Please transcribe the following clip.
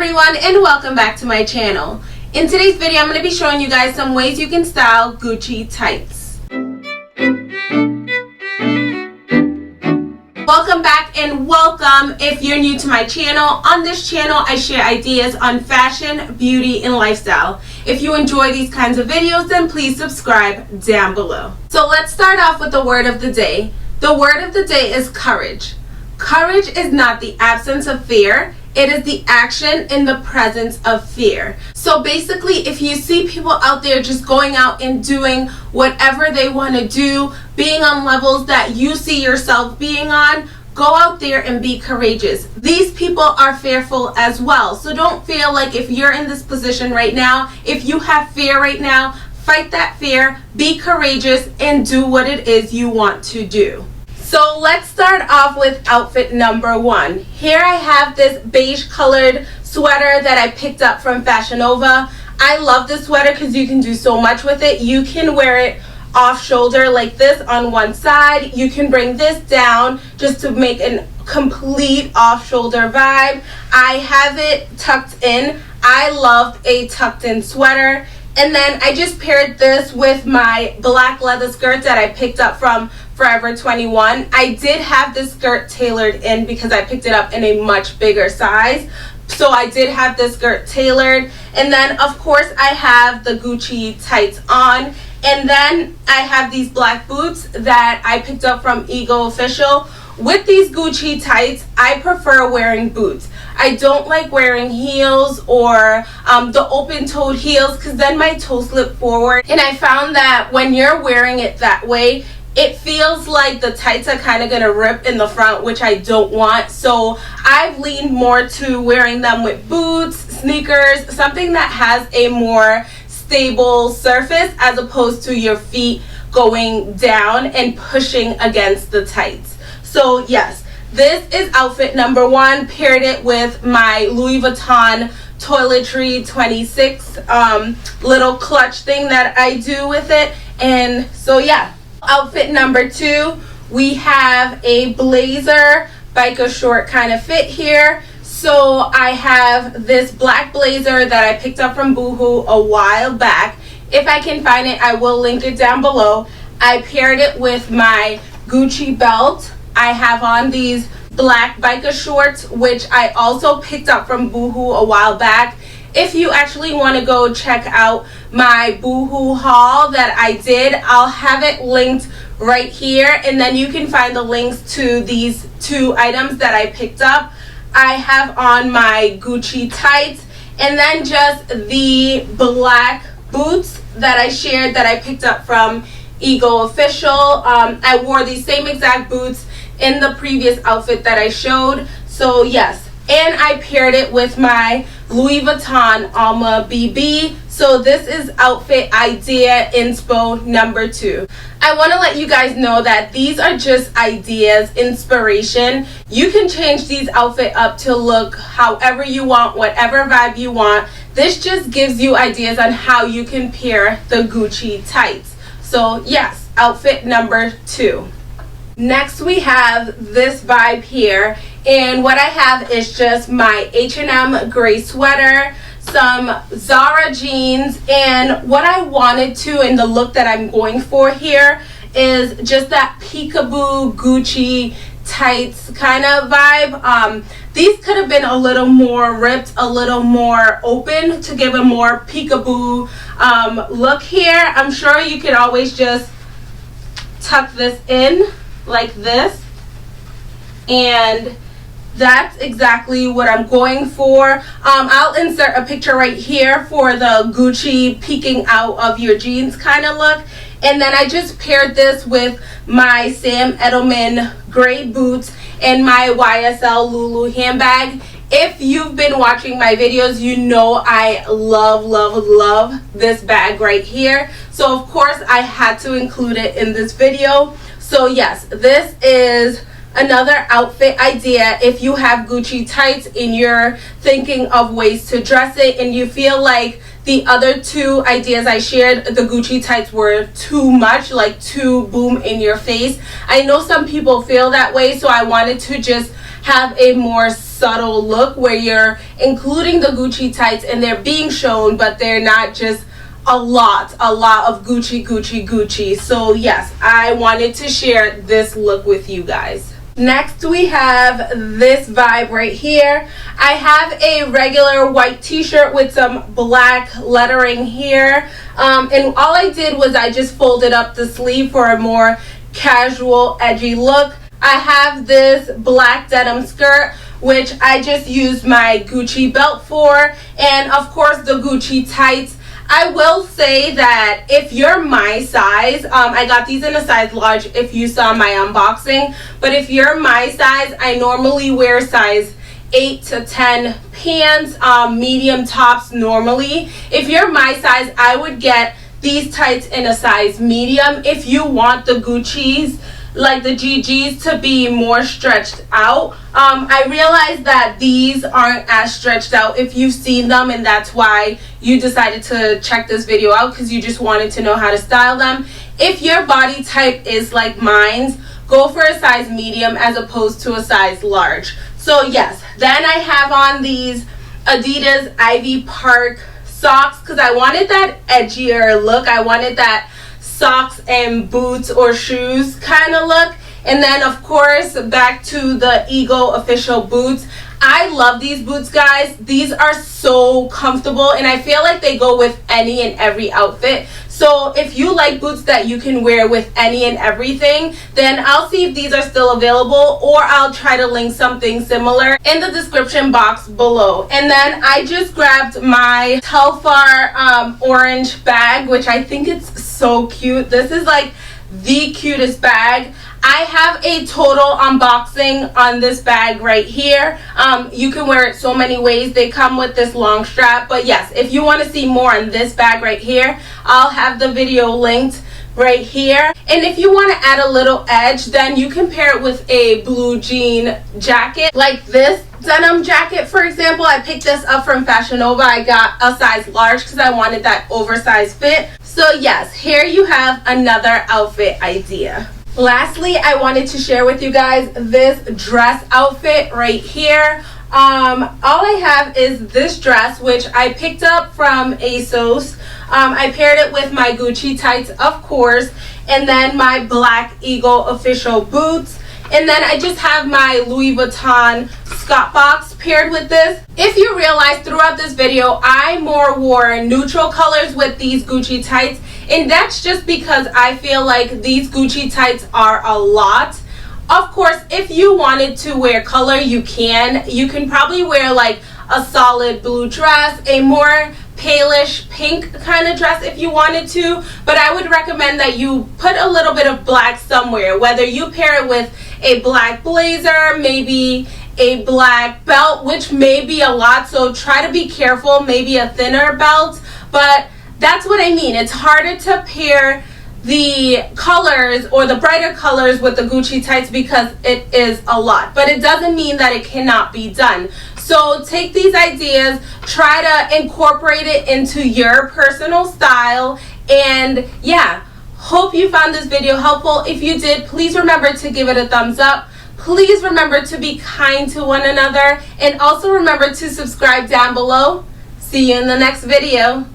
everyone, and welcome back to my channel. In today's video, I'm going to be showing you guys some ways you can style Gucci tights. Welcome back and welcome if you're new to my channel. On this channel, I share ideas on fashion, beauty, and lifestyle. If you enjoy these kinds of videos, then please subscribe down below. So let's start off with the word of the day. The word of the day is courage. Courage is not the absence of fear. It is the action in the presence of fear. So basically, if you see people out there just going out and doing whatever they want to do, being on levels that you see yourself being on, go out there and be courageous. These people are fearful as well. So don't feel like if you're in this position right now, if you have fear right now, fight that fear, be courageous, and do what it is you want to do. So let's start off with outfit number one. Here I have this beige colored sweater that I picked up from Fashion Nova. I love this sweater because you can do so much with it. You can wear it off shoulder like this on one side. You can bring this down just to make a complete off shoulder vibe. I have it tucked in. I love a tucked in sweater. And then I just paired this with my black leather skirt that I picked up from Forever 21. I did have this skirt tailored in because I picked it up in a much bigger size. So I did have this skirt tailored. And then of course I have the Gucci tights on. And then I have these black boots that I picked up from XOXO. With these Gucci tights, I prefer wearing boots. I don't like wearing heels or the open-toed heels because then my toes slip forward. And I found that when you're wearing it that way, it feels like the tights are kind of going to rip in the front, which I don't want. So I've leaned more to wearing them with boots, sneakers, something that has a more stable surface as opposed to your feet going down and pushing against the tights. So yes, this is outfit number one. Paired it with my Louis Vuitton Toiletry 26 little clutch thing that I do with it. And so yeah. Outfit number two, we have a blazer, biker short kind of fit here. So I have this black blazer that I picked up from Boohoo a while back. If I can find it, I will link it down below. I paired it with my Gucci belt. I have on these black biker shorts, which I also picked up from Boohoo a while back. If you actually want to go check out my Boohoo haul that I did, I'll have it linked right here, and then you can find the links to these two items that I picked up. I have on my Gucci tights and then just the black boots that I shared that I picked up from XOXO. I wore these same exact boots in the previous outfit that I showed. So yes. And I paired it with my Louis Vuitton Alma BB. So this is outfit idea inspo number two. I want to let you guys know that these are just ideas, inspiration. You can change these outfits up to look however you want, whatever vibe you want. This just gives you ideas on how you can pair the Gucci tights. So yes, outfit number two. Next we have this vibe here, and what I have is just my H&M gray sweater, some Zara jeans, and what I wanted to, and the look that I'm going for here is just that peekaboo Gucci tights kind of vibe. These could have been a little more ripped, a little more open to give a more peekaboo look here. I'm sure you could always just tuck this in like this, and that's exactly what I'm going for. I'll insert a picture right here for the Gucci peeking out of your jeans kind of look. And then I just paired this with my Sam Edelman gray boots and my YSL Lulu handbag. If you've been watching my videos, you know I love this bag right here. So of course I had to include it in this video. So yes, this is another outfit idea. If you have Gucci tights and you're thinking of ways to dress it and you feel like the other two ideas I shared, the Gucci tights were too much, like too boom in your face. I know some people feel that way, so I wanted to just have a more subtle look where you're including the Gucci tights and they're being shown, but they're not just a lot of Gucci. So yes, I wanted to share this look with you guys. Next we have this vibe right here. I have a regular white t-shirt with some black lettering here, and all I did was I just folded up the sleeve for a more casual, edgy look. I have this black denim skirt, which I just used my Gucci belt for, and of course the Gucci tights. I will say that if you're my size, I got these in a size large if you saw my unboxing, but if you're my size, I normally wear size 8 to 10 pants, medium tops normally. If you're my size, I would get these tights in a size medium if you want the Gucci's, like the GGs, to be more stretched out. I realize that these aren't as stretched out if you've seen them, and that's why you decided to check this video out, because you just wanted to know how to style them. If your body type is like mine's, go for a size medium as opposed to a size large. So yes, then I have on these Adidas Ivy Park socks because I wanted that edgier look. I wanted that socks and boots or shoes kind of look. And then of course back to the Ego official boots. I love these boots, guys. These are so comfortable and I feel like they go with any and every outfit. So if you like boots that you can wear with any and everything, then I'll see if these are still available, or I'll try to link something similar in the description box below. And then I just grabbed my Telfar orange bag, which I think it's so cute. This is like the cutest bag. I have a total unboxing on this bag right here. You can wear it so many ways. They come with this long strap. But yes, if you want to see more on this bag right here, I'll have the video linked right here. And if you want to add a little edge, then you can pair it with a blue jean jacket like this denim jacket. For example, I picked this up from Fashion Nova. I got a size large because I wanted that oversized fit. So yes, here you have another outfit idea. Lastly, I wanted to share with you guys this dress outfit right here. All I have is this dress, which I picked up from ASOS. I paired it with my Gucci tights, of course, and then my black Ego official boots. And then I just have my Louis Vuitton Scott box paired with this. If you realize throughout this video, I more wore neutral colors with these Gucci tights. And that's just because I feel like these Gucci tights are a lot. Of course, if you wanted to wear color, you can. You can probably wear like a solid blue dress, a more palish pink kind of dress if you wanted to. But I would recommend that you put a little bit of black somewhere, whether you pair it with a black blazer, maybe a black belt, which may be a lot. So try to be careful, maybe a thinner belt. But that's what I mean. It's harder to pair the colors or the brighter colors with the Gucci tights because it is a lot. But it doesn't mean that it cannot be done. So take these ideas, try to incorporate it into your personal style. And yeah, hope you found this video helpful. If you did, please remember to give it a thumbs up. Please remember to be kind to one another. And also remember to subscribe down below. See you in the next video.